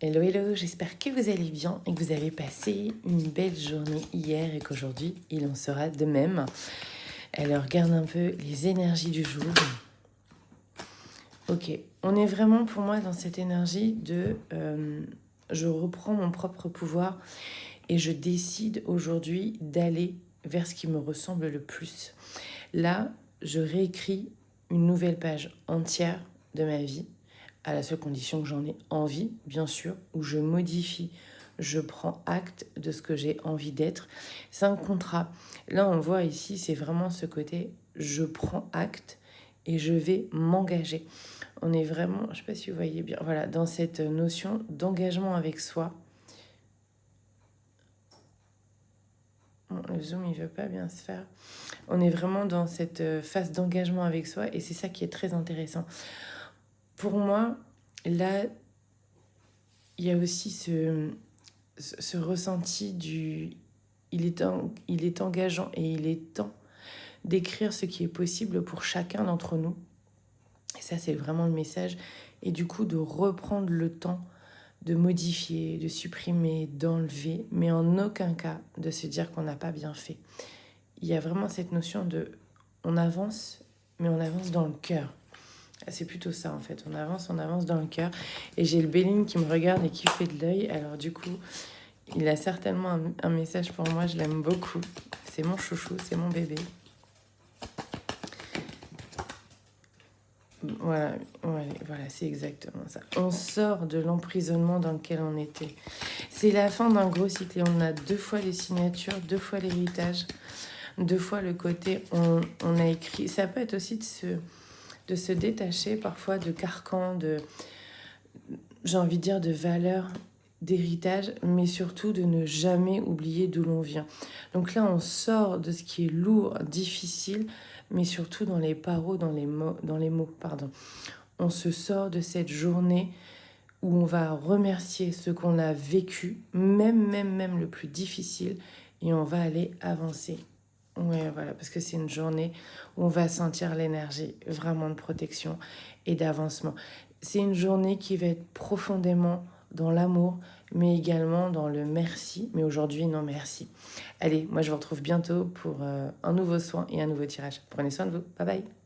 Hello, hello, j'espère que vous allez bien et que vous avez passé une belle journée hier et qu'aujourd'hui, il en sera de même. Alors, regarde un peu les énergies du jour. Ok, on est vraiment pour moi dans cette énergie de je reprends mon propre pouvoir et je décide aujourd'hui d'aller vers ce qui me ressemble le plus. Là, je réécris une nouvelle page entière de ma vie, à la seule condition que j'en ai envie, bien sûr, où je modifie, je prends acte de ce que j'ai envie d'être. C'est un contrat. Là, on voit ici, c'est vraiment ce côté, je prends acte et je vais m'engager. On est vraiment, je ne sais pas si vous voyez bien, voilà, dans cette notion d'engagement avec soi. Bon, le zoom, il ne veut pas bien se faire. On est vraiment dans cette phase d'engagement avec soi et c'est ça qui est très intéressant. Pour moi, là, il y a aussi ce ressenti du... il est engageant et il est temps d'écrire ce qui est possible pour chacun d'entre nous. Et ça, c'est vraiment le message. Et du coup, de reprendre le temps de modifier, de supprimer, d'enlever, mais en aucun cas de se dire qu'on n'a pas bien fait. Il y a vraiment cette notion de... on avance, mais on avance dans le cœur. C'est plutôt ça en fait, on avance dans le cœur. Et j'ai le Béline qui me regarde et qui fait de l'œil. Alors du coup, il a certainement un message pour moi, je l'aime beaucoup. C'est mon chouchou, c'est mon bébé. Voilà, voilà, c'est exactement ça. On sort de l'emprisonnement dans lequel on était. C'est la fin d'un gros cycle et on a 2 fois les signatures, 2 fois l'héritage, 2 fois le côté on a écrit. Ça peut être aussi de se détacher parfois de carcans, j'ai envie de dire de valeurs, d'héritage, mais surtout de ne jamais oublier d'où l'on vient. Donc là, on sort de ce qui est lourd, difficile, mais surtout dans les paroles, dans les mots, pardon. On se sort de cette journée où on va remercier ce qu'on a vécu, même le plus difficile, et on va aller avancer. Ouais, voilà, parce que c'est une journée où on va sentir l'énergie vraiment de protection et d'avancement. C'est une journée qui va être profondément dans l'amour, mais également dans le merci. Mais aujourd'hui, non merci. Allez, moi je vous retrouve bientôt pour un nouveau soin et un nouveau tirage. Prenez soin de vous. Bye bye.